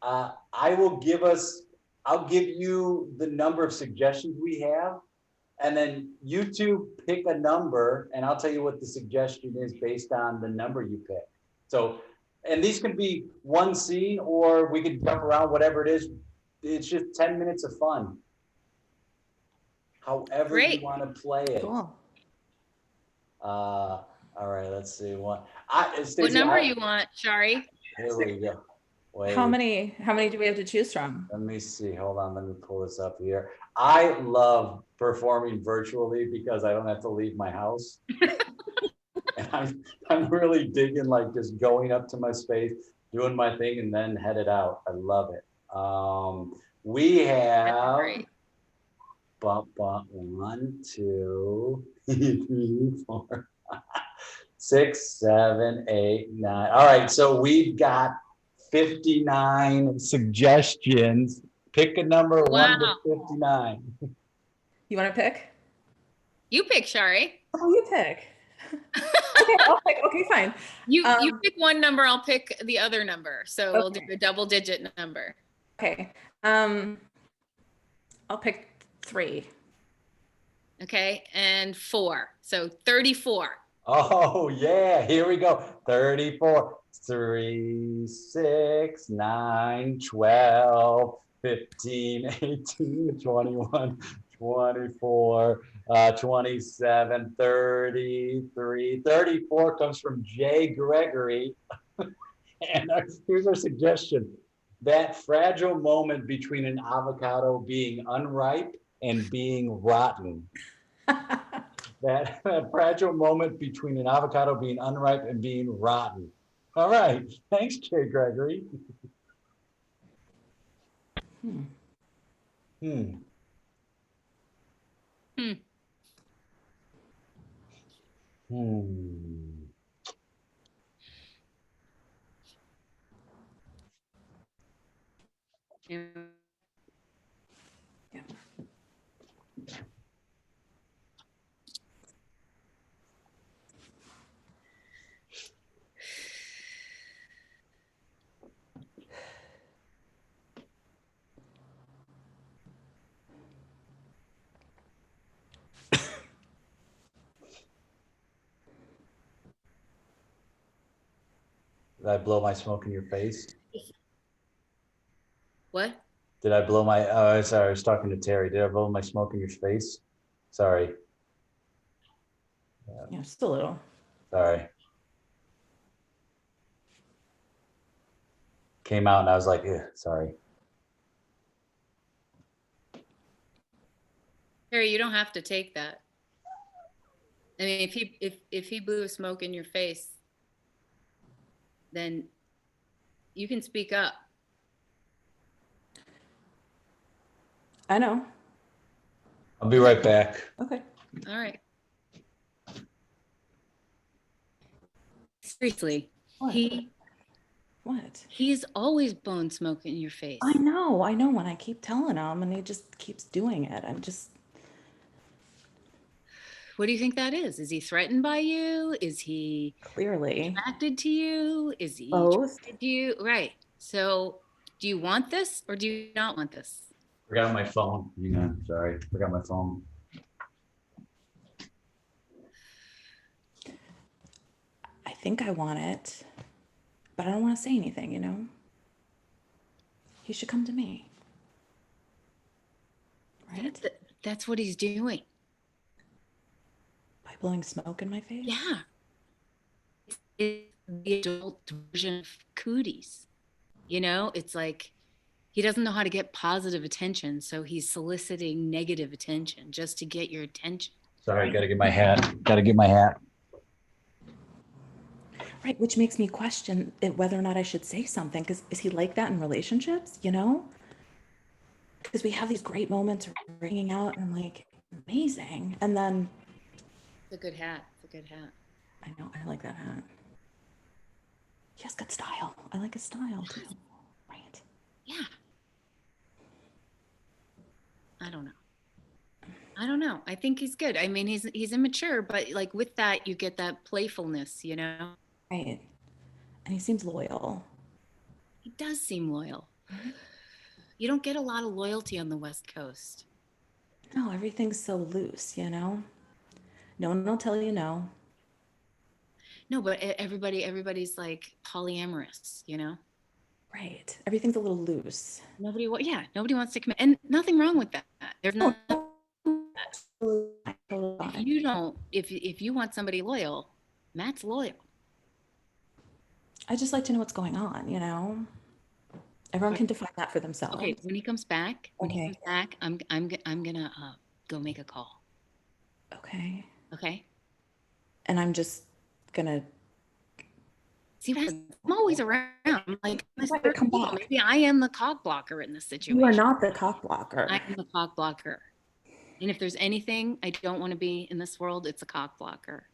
I'll give you the number of suggestions we have, and then you two pick a number, and I'll tell you what the suggestion is based on the number you pick. So, and these can be one scene, or we could jump around, whatever it is. It's just 10 minutes of fun. However you Great. want to play it. Cool. All right, let's see. What Stacey, number you want, Shari? Here we go. Wait. How many do we have to choose from? Let me see. Hold on. Let me pull this up here. I love performing virtually because I don't have to leave my house. And I'm really digging like just going up to my space, doing my thing, and then headed out. I love it. We have bump 1, 2, 3, 4, 6, 7, 8, 9. All right, so we've got 59 suggestions. Pick a number 1 to 59. You want to pick? You pick, Shari. Oh, you pick. Okay, I'll pick. Okay, fine. You pick one number, I'll pick the other number. So we'll do a double-digit number. Okay. I'll pick 3. Okay, and 4. So 34. Oh, yeah. Here we go. 34. 3, 6, 9, 12, 15, 18, 21, 24, 27, 33. 34 comes from J Graigory. And here's our suggestion. That fragile moment between an avocado being unripe and being rotten. That fragile moment between an avocado being unripe and being rotten. All right. Thanks, J Graigory. Yeah. Did I blow my smoke in your face? What? Did I blow my, oh, sorry, I was talking to Terry. Did I blow my smoke in your face? Sorry. Yeah, just a little. Sorry. Came out and I was like, sorry. Harry, you don't have to take that. I mean, if he blew smoke in your face, then you can speak up. I know. I'll be right back. Okay. All right. Seriously, What? He's always blown smoke in your face. I know when I keep telling him and he just keeps doing it. I'm just. What do you think that is? Is he threatened by you? Is he clearly attracted to you? Is he both? attracted to you? Right. So do you want this or do you not want this? Forgot my phone. Yeah, sorry. Forgot my phone. I think I want it, but I don't want to say anything, you know? He should come to me. Right? That's what he's doing. By blowing smoke in my face? Yeah. It's the adult version of cooties. You know, it's like he doesn't know how to get positive attention, so he's soliciting negative attention just to get your attention. Sorry, gotta get my hat. Right, which makes me question whether or not I should say something, because is he like that in relationships, you know? Because we have these great moments of hanging out and I'm like, amazing. And then... It's a good hat. It's a good hat. I know, I like that hat. He has good style. I like his style too. Right. Yeah. I don't know. I think he's good. I mean, he's immature, but like with that, you get that playfulness, you know? Right. And he seems loyal. He does seem loyal. You don't get a lot of loyalty on the West Coast. No, everything's so loose, you know? No one will tell you no. No, but everybody's like polyamorous, you know? Right. Everything's a little loose. Nobody wants to commit, and nothing wrong with that. There's no, if you want somebody loyal, Matt's loyal. I just like to know what's going on, you know? Everyone can define that for themselves. Okay, when he comes back, I'm gonna go make a call. Okay. Okay. And I'm just gonna see. I'm always around. I'm like, come back. Maybe I am the cock blocker in this situation. You are not the cock blocker. I am the cock blocker. And if there's anything I don't want to be in this world, it's a cock blocker.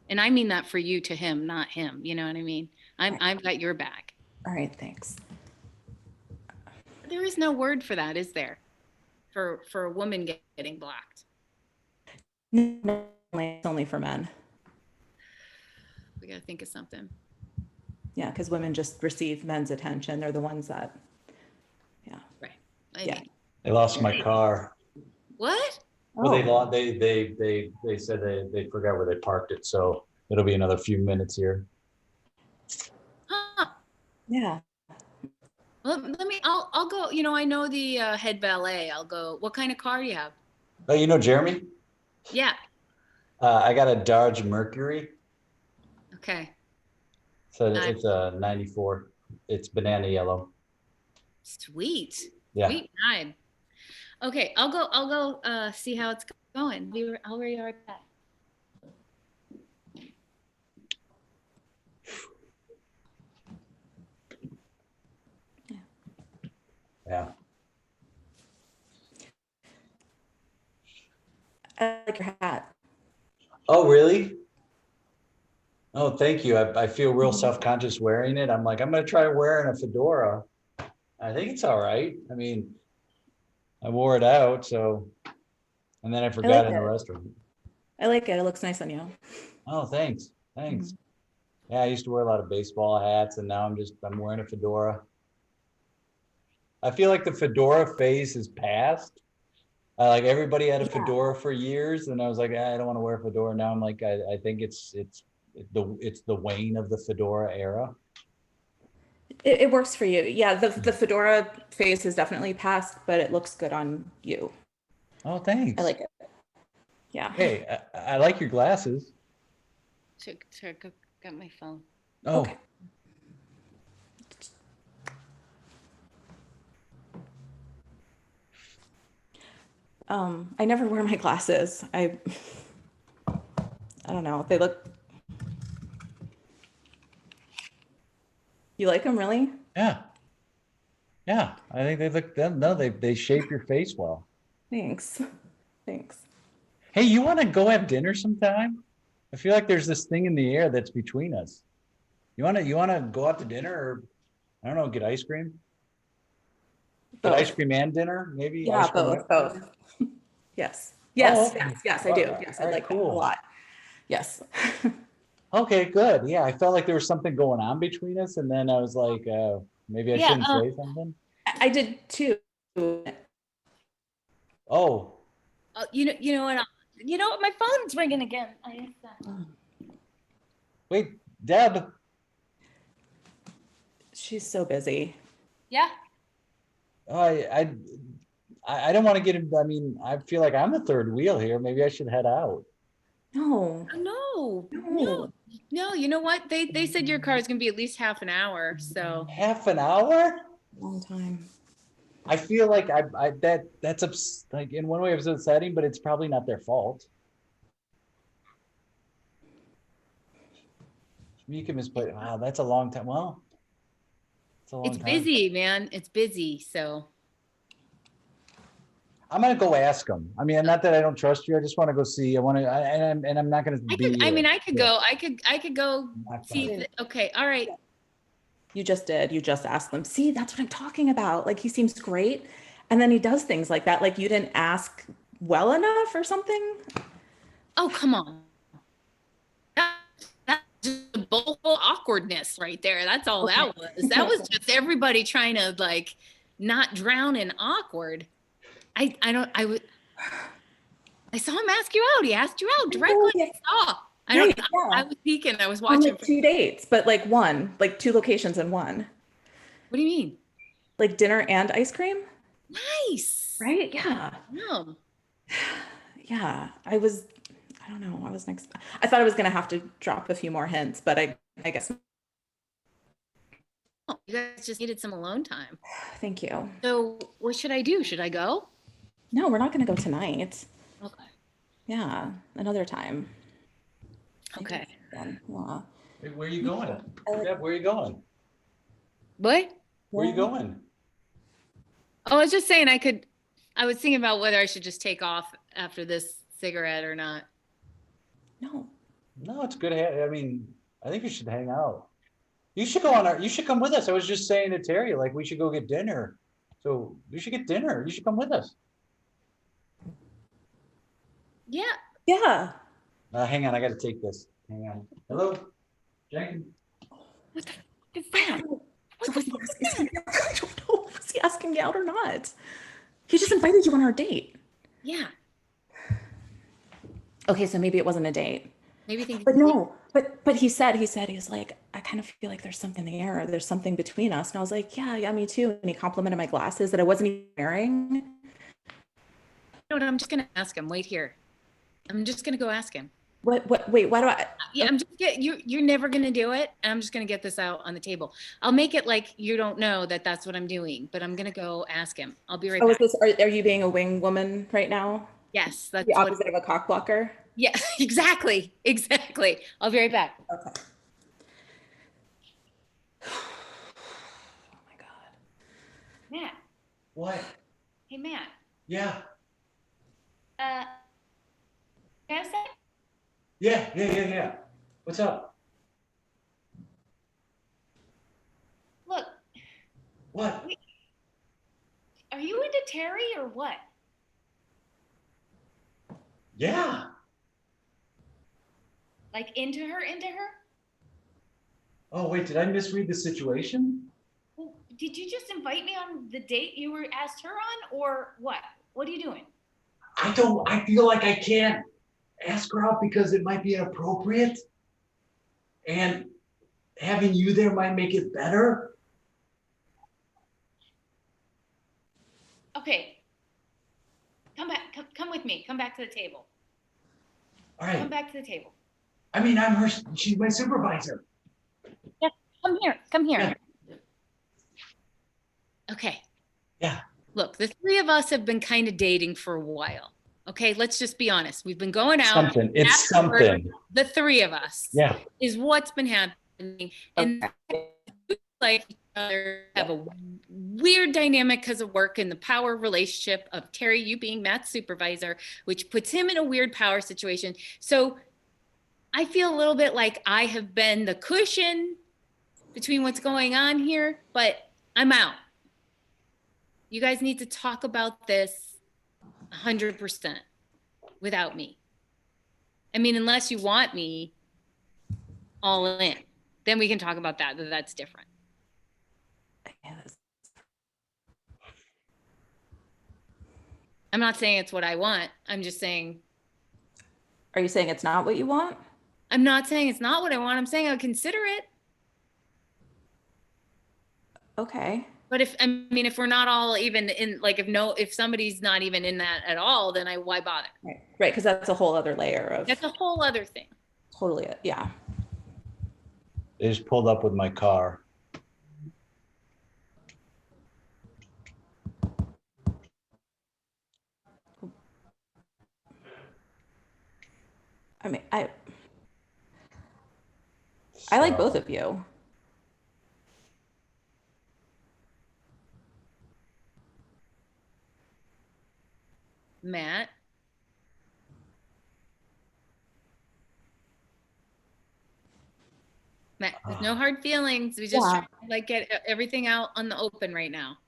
And I mean that for you to him, not him. You know what I mean? I've got your back. All right, thanks. There is no word for that, is there? For a woman getting blocked. No, it's only for men. We got to think of something. Yeah, because women just receive men's attention. They're the ones that, yeah. Right. They lost my car. What? Well, they said they forgot where they parked it, so it'll be another few minutes here. Huh. Yeah. Well, I'll go, you know, I know the head valet. I'll go. What kind of car do you have? Oh, you know Jeremy? Yeah. I got a Dodge Mercury. Okay. So it's a 94. It's banana yellow. Sweet. Yeah. Sweet ride. Okay, I'll go see how it's going. I'll be right back. Yeah. I like your hat. Oh, really? Oh, thank you. I feel real self-conscious wearing it. I'm like, I'm going to try wearing a fedora. I think it's all right. I mean, I wore it out, so, and then I forgot in the restaurant. I like it. It looks nice on you. Oh, thanks. Thanks. Yeah, I used to wear a lot of baseball hats, and now I'm wearing a fedora. I feel like the fedora phase has passed. Like everybody had a fedora for years, and I was like, I don't want to wear a fedora now. I'm like, I think it's the wane of the fedora era. It works for you. Yeah, the fedora phase has definitely passed, but it looks good on you. Oh, thanks. I like it. Yeah. Hey, I like your glasses. Sure, got my phone. Oh. Okay. I never wear my glasses. I don't know. They look. You like them, really? Yeah. Yeah, I think they look them. No, they shape your face well. Thanks. Thanks. Hey, you want to go have dinner sometime? I feel like there's this thing in the air that's between us. You want to go out to dinner, or I don't know, get ice cream? Get ice cream and dinner, maybe? Yeah, both. Yes. Yes, yes, I do. Yes, I like that a lot. Yes. Okay, good. Yeah, I felt like there was something going on between us, and then I was like, maybe I shouldn't say something. I did too. Oh. You know what? My phone's ringing again. Wait, Deb. She's so busy. Yeah. I don't want to get him. I mean, I feel like I'm the third wheel here. Maybe I should head out. No. You know what? They said your car is gonna be at least half an hour. So half an hour? Long time. I feel like that's like in one way it's upsetting, but it's probably not their fault. You can misplay. Wow, that's a long time. Well, it's busy, man. It's busy. So I'm gonna go ask them. I mean, not that I don't trust you. I just want to go see. I'm not gonna be. I could go see. Okay, all right. You just did. You just asked them. See, that's what I'm talking about. Like, he seems great, and then he does things like that. Like, you didn't ask well enough or something. Oh, come on. That's just bowl of awkwardness right there. That's all that was. That was just everybody trying to like not drown in awkward. I saw him ask you out. He asked you out directly. Yeah. I saw. Right, I was peeking. I was On watching. like 2 dates, but like one, like 2 locations in one. What do you mean? Like dinner and ice cream? Nice. Right? Yeah. No. Yeah. I don't know. I thought I was gonna have to drop a few more hints, but I guess. Oh, you guys just needed some alone time. Thank you. So what should I do? Should I go? No, we're not gonna go tonight. Okay. Yeah, another time. Okay. Yeah. Hey, where are you going? Deb, where are you going? What? Where are you going? Oh, I was just saying I was thinking about whether I should just take off after this cigarette or not. No. No, it's good. I mean, I think you should hang out. You should you should come with us. I was just saying to Terry, like, we should go get dinner. So we should get dinner. You should come with us. Yeah. Yeah. Hang on, I got to take this. Hang on. Hello, Jenkins. What the is that? So was he asking, I don't know. Was he asking me out or not? He just invited you on our date. Yeah. Okay, so maybe it wasn't a date. Maybe think. But no. But he said he's like, I kind of feel like there's something in the air. There's something between us. And I was like, yeah, me too. And he complimented my glasses that I wasn't even wearing. You know what? I'm just gonna ask him. Wait here. I'm just gonna go ask him. Wait, why do I? Yeah, you're never gonna do it, and I'm just gonna get this out on the table. I'll make it like you don't know that that's what I'm doing, but I'm gonna go ask him. I'll be right back. Are you being a wing woman right now? Yes, that's the opposite of a cock blocker. Yeah, exactly. I'll be right back. Okay. Oh my God. Matt. What? Hey, Matt. Yeah. Can I say? Yeah. What's up? Look. What? Are you into Terry or what? Yeah. Like into her? Oh, wait, did I misread the situation? Well, did you just invite me on the date you were asked her on, or what? What are you doing? I feel like I can't ask her out because it might be inappropriate. And having you there might make it better. Okay. Come back. Come with me. Come back to the table. All right. Come back to the table. I mean, she's my supervisor. Yeah, come here. Yeah. Okay. Yeah. Look, the three of us have been kind of dating for a while. Okay, let's just be honest. We've been going out. It's something. The three of us. Yeah. Is what's been happening. And like each other have a weird dynamic because of work and the power relationship of Terry, you being Matt's supervisor, which puts him in a weird power situation. So I feel a little bit like I have been the cushion between what's going on here, but I'm out. You guys need to talk about this 100% without me. I mean, unless you want me all in, then we can talk about that. That's different. I'm not saying it's what I want. I'm just saying. Are you saying it's not what you want? I'm not saying it's not what I want. I'm saying I would consider it. Okay. But if we're not all even in, like, if somebody's not even in that at all, then why bother? Right. Because that's a whole other layer of. That's a whole other thing. Totally. Yeah. They just pulled up with my car. I mean, I like both of you. Matt. Matt, there's no hard feelings. We just try to, like, get everything out on the open right now.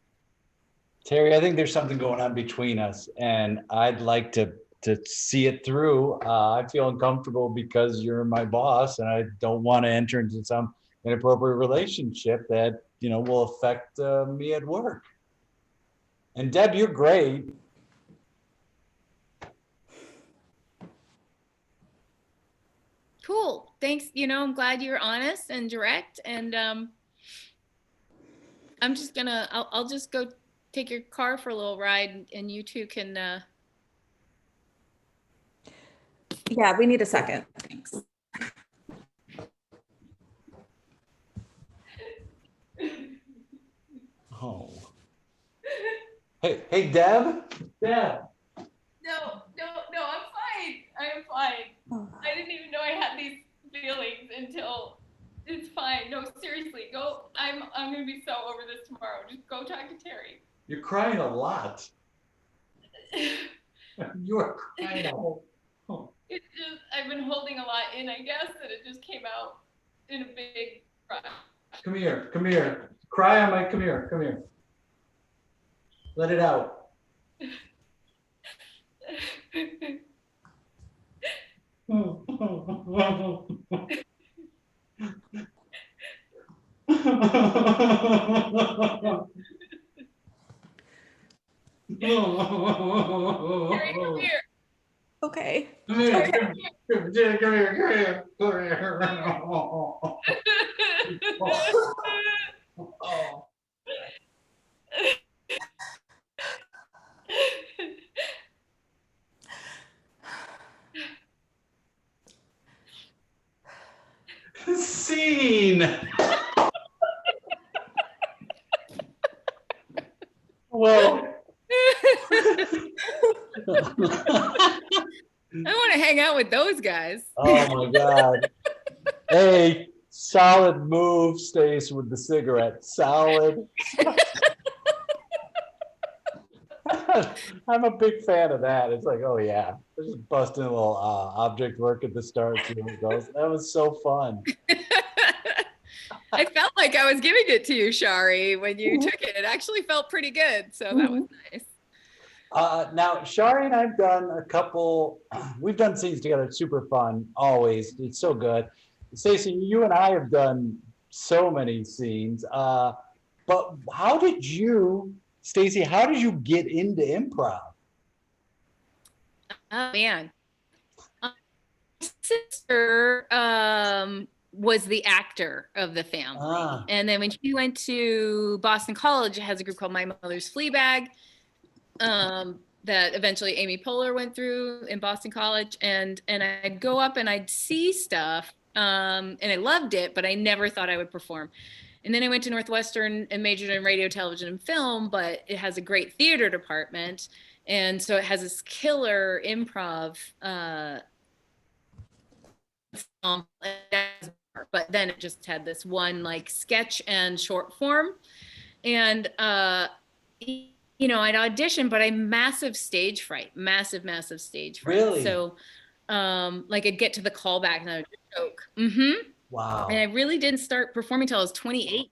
Terry, I think there's something going on between us, and I'd like to to see it through. I feel uncomfortable because you're my boss, and I don't want to enter into some inappropriate relationship that, you know, will affect me at work. And Deb, you're great. Cool. Thanks. You know, I'm glad you're honest and direct. And I'm just gonna, I'll just go take your car for a little ride, and you two can. Yeah, we need a second. Thanks. Oh. Hey, Deb. Deb. No, I'm fine. I am fine. Oh. I didn't even know I had these feelings until it's fine. No, seriously, go. I'm gonna be so over this tomorrow. Just go talk to Terry. You're crying a lot. You're crying a whole. Oh. It's just I've been holding a lot in, I guess, and it just came out in a big cry. Come here. Come here. Cry on my. Come here. Come here. Let it out. Terry, come here. Okay. Come here. Come here. Come here. Come here. Oh. Scene. Well. I want to hang out with those guys. Oh my God. Hey, solid move, Stace, with the cigarette. Solid. I'm a big fan of that. It's like, oh yeah, just busting a little object work at the start. See how it goes. That was so fun. I felt like I was giving it to you, Shari, when you took it. It actually felt pretty good. So that was nice. Now, Shari and I've done a couple, we've done scenes together. It's super fun, always. It's so good. Stacey, you and I have done so many scenes. But how did you, Stacey, how did you get into improv? Oh, man. My sister was the actor of the family. And then when she went to Boston College, it has a group called My Mother's Fleabag. That eventually Amy Poehler went through in Boston College, and I'd go up and I'd see stuff, and I loved it, but I never thought I would perform. And then I went to Northwestern and majored in radio, television, and film, but it has a great theater department, and so it has this killer improv. But then it just had this one like sketch and short form, and you know, I'd audition, but I massive stage fright. Really? So, like I'd get to the callback and I would choke. Mm-hmm. Wow. And I really didn't start performing till I was 28.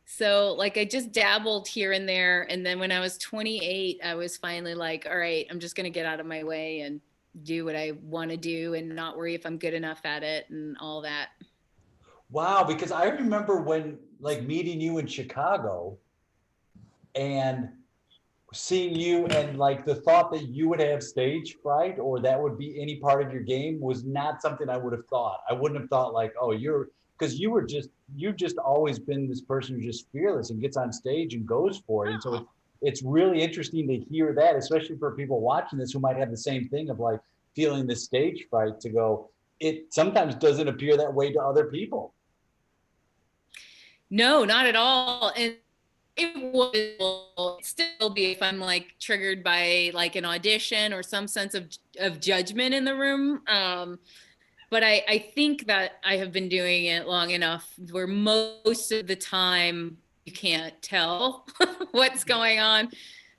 So, like, I just dabbled here and there. And then when I was 28, I was finally like, all right, I'm just going to get out of my way and do what I want to do and not worry if I'm good enough at it and all that. Wow, because I remember when, like, meeting you in Chicago and seeing you, and like the thought that you would have stage fright or that would be any part of your game was not something I would have thought. I wouldn't have thought like, oh, because you've just always been this person who's just fearless and gets on stage and goes for it. And so it's really interesting to hear that, especially for people watching this who might have the same thing of like feeling the stage fright, to go, it sometimes doesn't appear that way to other people. No, not at all. And it will still be if I'm like triggered by like an audition or some sense of judgment in the room. But I think that I have been doing it long enough where most of the time you can't tell what's going on.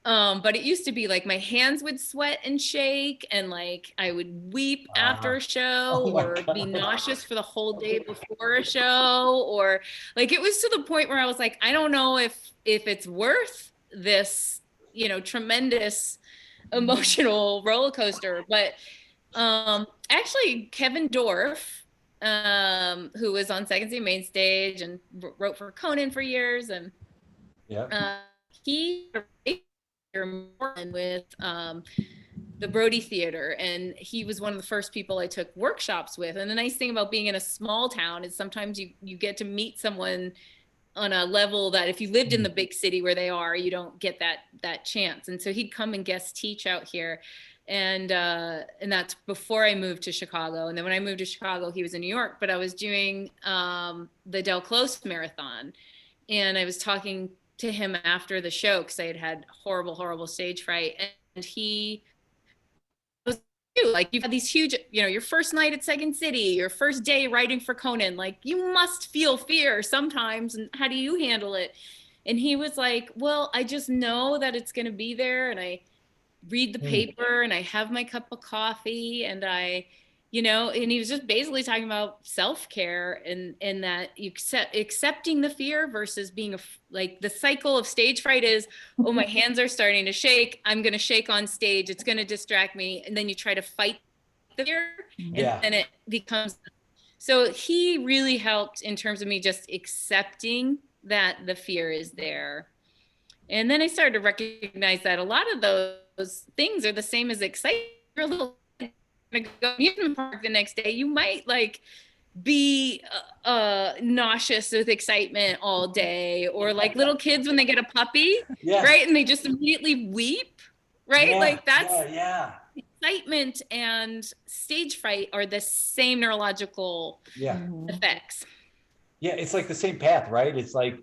But it used to be like my hands would sweat and shake, and like I would weep after a show, or be nauseous for the whole day before a show, or like it was to the point where I was like, I don't know if it's worth this, you know, tremendous emotional roller coaster. But actually, Kevin Dorff, who was on Second City Main Stage and wrote for Conan for years, and he with the Brody Theater, and he was one of the first people I took workshops with. And the nice thing about being in a small town is sometimes you get to meet someone on a level that if you lived in the big city where they are, you don't get that chance. And so he'd come and guest teach out here. And that's before I moved to Chicago. And then when I moved to Chicago, he was in New York, but I was doing the Del Close Marathon. And I was talking to him after the show because I had horrible stage fright. And he was like, you've had these huge, your first night at Second City, your first day writing for Conan, like you must feel fear sometimes. And how do you handle it? And he was like, well, I just know that it's going to be there. And I read the paper and I have my cup of coffee and and he was just basically talking about self-care and that you accepting the fear versus being like the cycle of stage fright is, oh, my hands are starting to shake. I'm going to shake on stage. It's going to distract me. And then you try to fight the fear and then it becomes, so he really helped in terms of me just accepting that the fear is there. And then I started to recognize that a lot of those things are the same as excitement. You're a little going to go amusement park the next day, you might like be nauseous with excitement all day, or like little kids when they get a puppy, right? And they just immediately weep, right? Like that's excitement and stage fright are the same neurological effects. Yeah, it's like the same path, right? It's like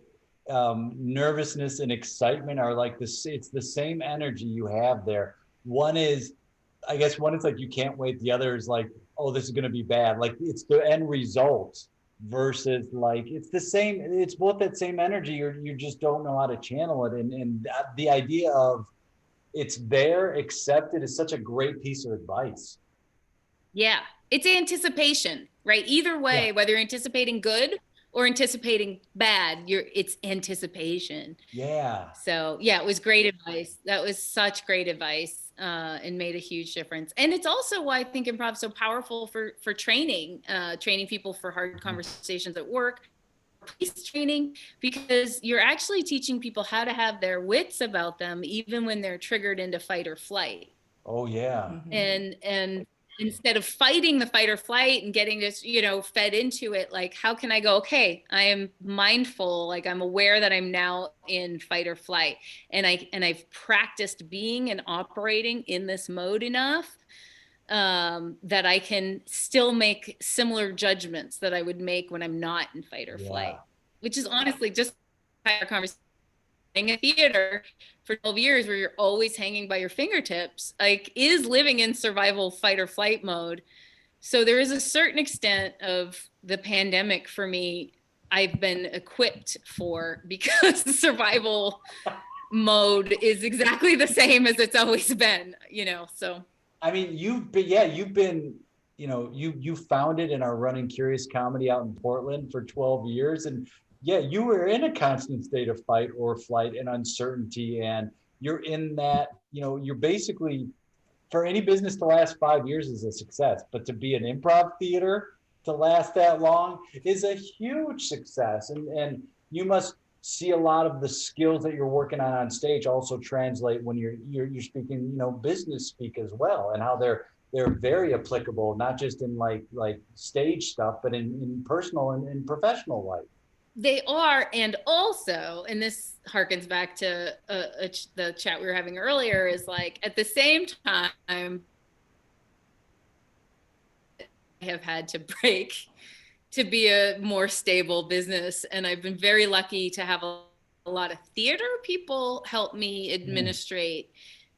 nervousness and excitement are like this. It's the same energy you have there. One is like you can't wait. The other is like, oh, this is going to be bad. Like it's the end result versus like it's the same. It's both that same energy. You just don't know how to channel it. And the idea of it's there, accepted is such a great piece of advice. Yeah, it's anticipation, right? Either way, whether you're anticipating good or anticipating bad, it's anticipation. Yeah. So yeah, it was great advice. That was such great advice. And made a huge difference. And it's also why I think improv is so powerful for training people for hard conversations at work, police training, because you're actually teaching people how to have their wits about them, even when they're triggered into fight or flight. Oh yeah. And instead of fighting the fight or flight and getting this, fed into it, like, how can I go, okay, I am mindful, like I'm aware that I'm now in fight or flight. And I've practiced being and operating in this mode enough that I can still make similar judgments that I would make when I'm not in fight or flight, which is honestly just a conversation. In a theater for 12 years where you're always hanging by your fingertips, like is living in survival fight or flight mode. So there is a certain extent of the pandemic for me I've been equipped for, because the survival mode is exactly the same as it's always been, so. I mean, you've been, you founded and are running Curious Comedy out in Portland for 12 years. And you were in a constant state of fight or flight and uncertainty. And you're in that, you're basically, for any business to last 5 years is a success, but to be an improv theater to last that long is a huge success. And you must see a lot of the skills that you're working on stage also translate when you're speaking, business speak as well, and how they're very applicable, not just in like stage stuff, but in personal and in professional life. They are. And also, and this harkens back to the chat we were having earlier, is like at the same time, I have had to break to be a more stable business. And I've been very lucky to have a lot of theater people help me administrate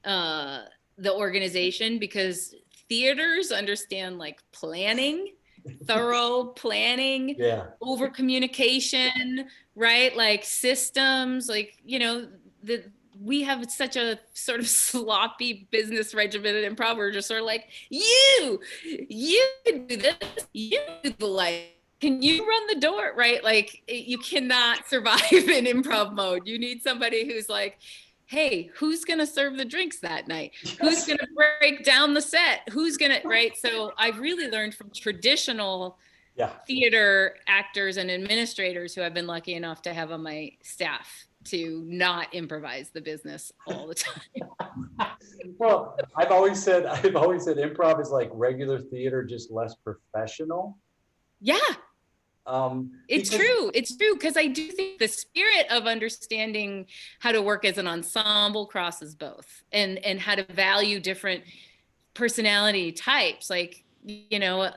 the organization, because theaters understand like planning, thorough planning, over communication, right? Like systems, like, we have such a sort of sloppy business regimen in improv. We're just sort of like, you can do this, you do the light, can you run the door, right? Like you cannot survive in improv mode. You need somebody who's like, hey, who's going to serve the drinks that night? Who's going to break down the set? Who's going to, right? So I've really learned from traditional theater actors and administrators who I've been lucky enough to have on my staff to not improvise the business all the time. Well, I've always said improv is like regular theater, just less professional. Yeah. It's true. It's true. Because I do think the spirit of understanding how to work as an ensemble crosses both, and how to value different personality types. Like, you know,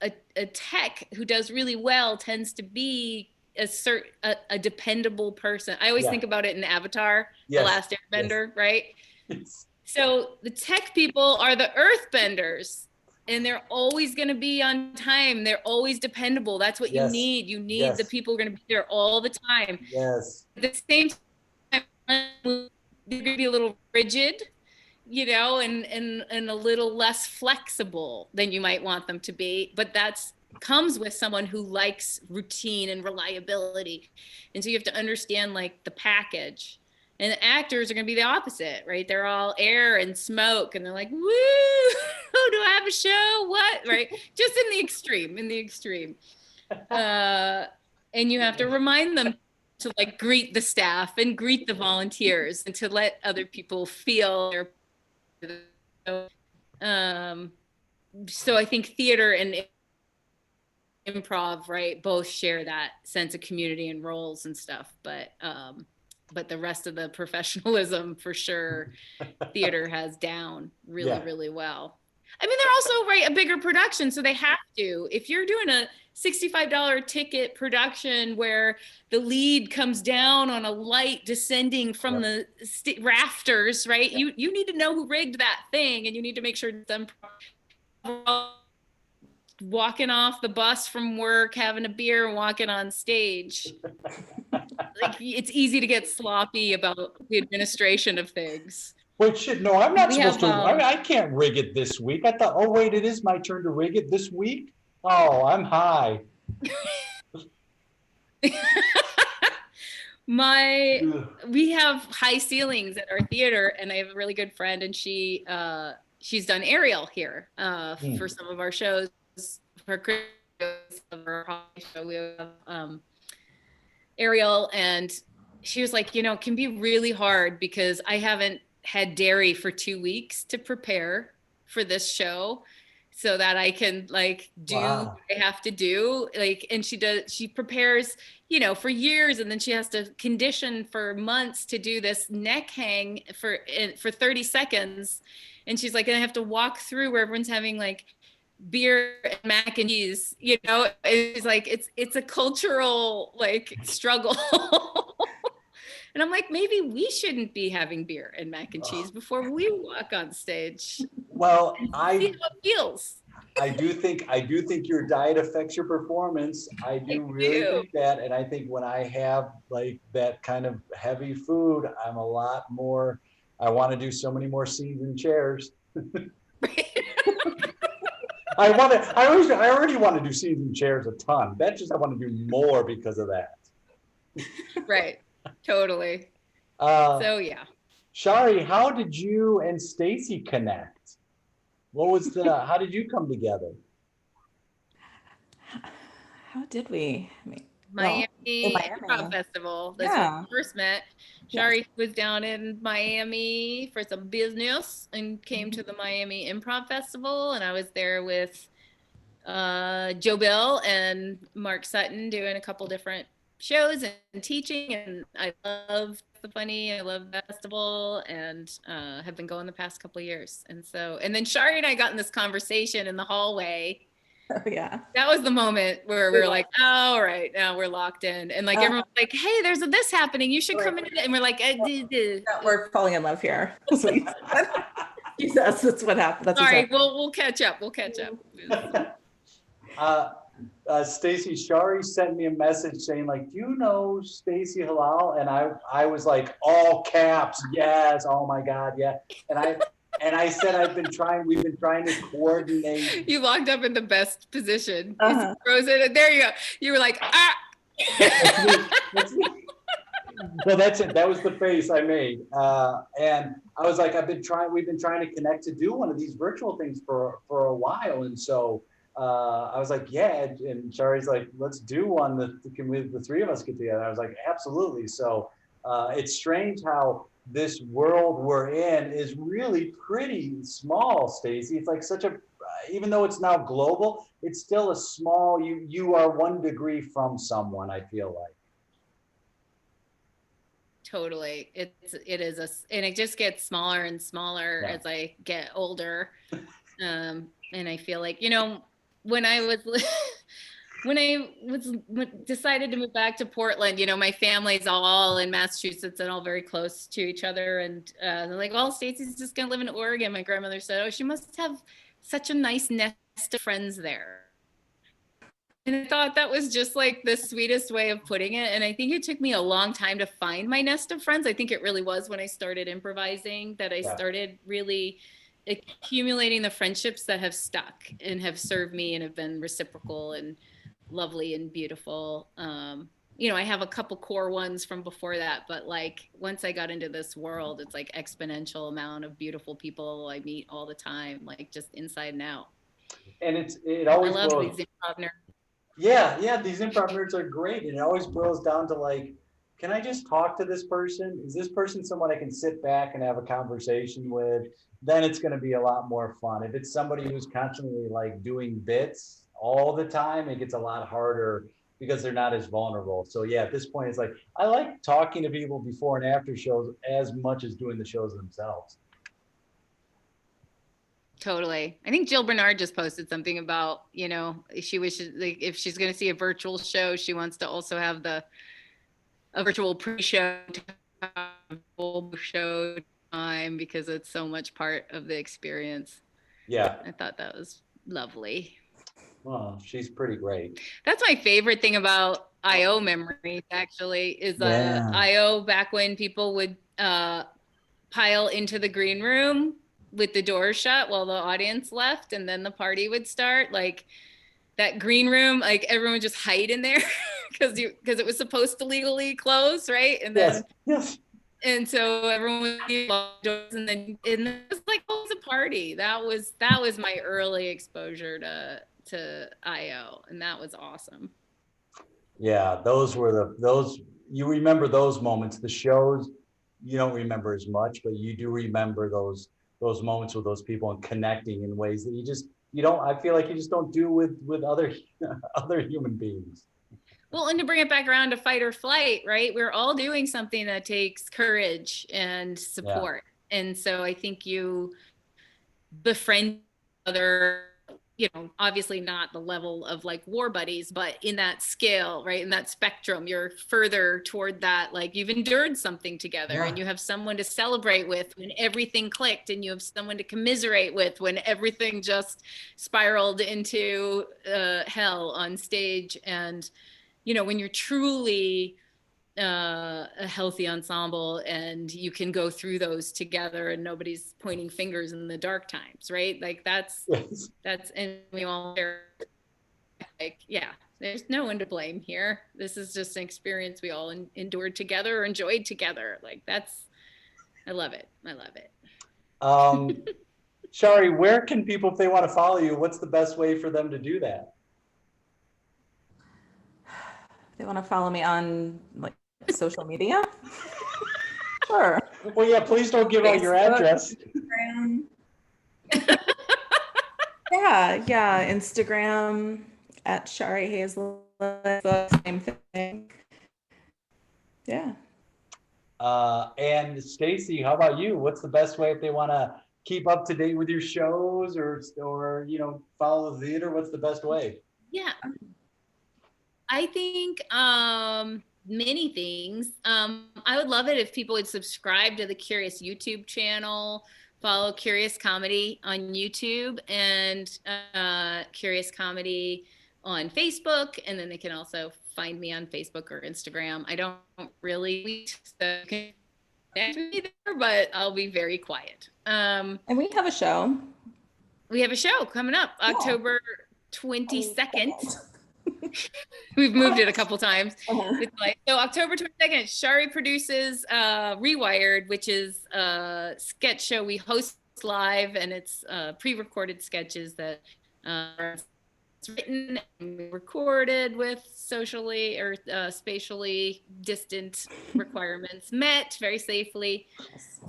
a tech who does really well tends to be a dependable person. I always think about it in Avatar, The Last Airbender, right? Yes. So the tech people are the earthbenders. And they're always going to be on time. They're always dependable. That's what you need. You need the people who are going to be there all the time. Yes. At the same time, they're going to be a little rigid, you know, and a little less flexible than you might want them to be. But that's comes with someone who likes routine and reliability. And so you have to understand like the package. And the actors are going to be the opposite, right? They're all air and smoke, and they're like, woo, do I have a show? What, right? Just in the extreme. And you have to remind them to like greet the staff and greet the volunteers and to let other people feel their. So I think theater and improv, right, both share that sense of community and roles and stuff, but the rest of the professionalism, for sure, theater has down really well. I mean, they're also, right, a bigger production, so they have to. If you're doing a $65 ticket production where the lead comes down on a light descending from the rafters, right? You need to know who rigged that thing, and you need to make sure them walking off the bus from work, having a beer and walking on stage. Like, it's easy to get sloppy about the administration of things. Wait, shit, no, I'm not supposed to. I can't rig it this week. I thought, oh, wait, it is my turn to rig it this week? Oh, I'm high. We have high ceilings at our theater, and I have a really good friend, and she's done Ariel here for some of our shows. For our show, we have Ariel, and she was like, you know, it can be really hard because I haven't had dairy for 2 weeks to prepare for this show so that I can like do what I have to do. Like, and she prepares, you know, for years, and then she has to condition for months to do this neck hang for 30 seconds. And she's like, and I have to walk through where everyone's having like beer and mac and cheese, you know. It's like it's a cultural like struggle. And I'm like, maybe we shouldn't be having beer and mac and cheese before we walk on stage. Well, see how it feels. I do think your diet affects your performance. I do really think that, and I think when I have like that kind of heavy food, I'm a lot more. I want to do so many more scenes in chairs. I already want to do scenes in chairs a ton. That's just, I want to do more because of that. Right. Totally. So yeah. Shari, how did you and Stacey connect? How did you come together? How did we? I mean, Miami Improv Festival. That's when we first met. Shari was down in Miami for some business and came to the Miami Improv Festival, and I was there with Joe Bill and Mark Sutton doing a couple different shows and teaching, and I love the funny. I love that festival, and have been going the past couple of years. And then Shari and I got in this conversation in the hallway. Oh, yeah. That was the moment where we were like, oh, all right, now we're locked in. And like everyone's like, hey, there's this happening. You should come in. And we're like, we're falling in love here. Yes, that's what happened. That's sorry, we'll catch up. Stacey, Shari sent me a message saying like, do you know Stacey Hallal? And I was like, all caps, yes, oh my God, yeah. And I said, we've been trying to coordinate. You locked up in the best position. Frozen. There you go. You were like, ah. That's me. Well, that's it. That was the face I made. And I was like, we've been trying to connect to do one of these virtual things for a while. And so I was like, yeah. And Shari's like, let's do one that the three of us get together. I was like, absolutely. So it's strange how this world we're in is really pretty small, Stacey. It's like such a, even though it's now global, it's still a small, you are 1 degree from someone, I feel like. Totally. It is and it just gets smaller and smaller as I get older. And I feel like, you know, when I decided to move back to Portland, you know, my family's all in Massachusetts and all very close to each other. And they're like, well, Stacey's just going to live in Oregon. My grandmother said, oh, she must have such a nice nest of friends there. And I thought that was just like the sweetest way of putting it. And I think it took me a long time to find my nest of friends. I think it really was when I started improvising that I started really accumulating the friendships that have stuck and have served me and have been reciprocal and lovely and beautiful. You know, I have a couple core ones from before that, but like once I got into this world, it's like exponential amount of beautiful people I meet all the time, like just inside and out. And it always I love these improv nerds. Yeah, these improv nerds are great. And it always boils down to like, can I just talk to this person? Is this person someone I can sit back and have a conversation with? Then it's going to be a lot more fun. If it's somebody who's constantly like doing bits all the time, it gets a lot harder because they're not as vulnerable. So yeah, at this point, it's like, I like talking to people before and after shows as much as doing the shows themselves. Totally. I think Jill Bernard just posted something about, you know, she wishes like if she's going to see a virtual show, she wants to also have a virtual pre-show show time because it's so much part of the experience. Yeah. I thought that was lovely. Oh, she's pretty great. That's my favorite thing about IO memories actually is IO back when people would pile into the green room with the door shut while the audience left and then the party would start. Like that green room, like everyone would just hide in there because it was supposed to legally close, right? And then yes. And so everyone would be locked doors and then it was like, oh, it was a party. That was my early exposure to IO, and that was awesome. Yeah, those you remember those moments. The shows you don't remember as much, but you do remember those moments with those people and connecting in ways that you don't, I feel like you just don't do with other human beings. Well, and to bring it back around to fight or flight, right? We're all doing something that takes courage and support. Yeah. And so I think you befriend other, you know, obviously not the level of like war buddies, but in that scale, right? In that spectrum, you're further toward that, like you've endured something together and you have someone to celebrate with when everything clicked, and you have someone to commiserate with when everything just spiraled into hell on stage. And you know, when you're truly a healthy ensemble and you can go through those together and nobody's pointing fingers in the dark times, right? Like that's, and we all share, like, yeah, there's no one to blame here. This is just an experience we all endured together or enjoyed together. Like I love it. I love it. Shari, where can people, if they want to follow you, what's the best way for them to do that? They want to follow me on like social media? Sure. Well, yeah, please don't give out your address. Instagram. yeah. Instagram at Shari Hazlett, same thing. Yeah. And Stacey, how about you? What's the best way if they want to keep up to date with your shows or you know, follow the theater? What's the best way? Yeah. I think many things. I would love it if people would subscribe to the Curious YouTube channel, follow Curious Comedy on YouTube and Curious Comedy on Facebook. And then they can also find me on Facebook or Instagram. I don't really tweet, so you can connect with me there, but I'll be very quiet. And we have a show. We have a show coming up October 22nd. We've moved it a couple times. Uh-huh. It's like, so October 22nd, Shari produces Rewired, which is a sketch show we host live, and it's pre-recorded sketches that it's written and recorded with socially or spatially distant requirements met very safely.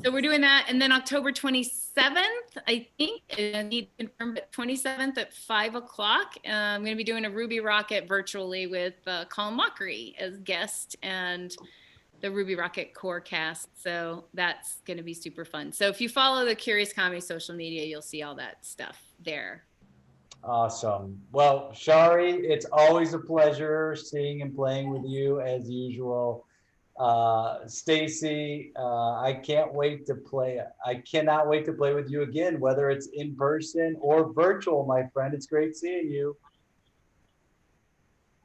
So we're doing that. And then October 27th, I think, I need to confirm, but 27th at 5 o'clock, I'm going to be doing a Ruby Rocket virtually with Colin Mockery as guest and the Ruby Rocket core cast. So that's going to be super fun. So if you follow the Curious Comedy social media, you'll see all that stuff there. Awesome. Well, Shari, it's always a pleasure seeing and playing with you as usual. Stacey, I can't wait to play. I cannot wait to play with you again, whether it's in person or virtual, my friend. It's great seeing you.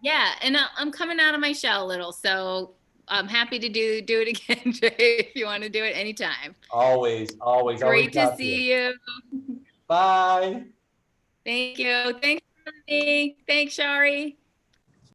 Yeah, and I'm coming out of my shell a little, so I'm happy to do it again, Jay, if you want to do it anytime. Always. Great to see you. Bye. Thank you. Thanks for me. Thanks, Shari.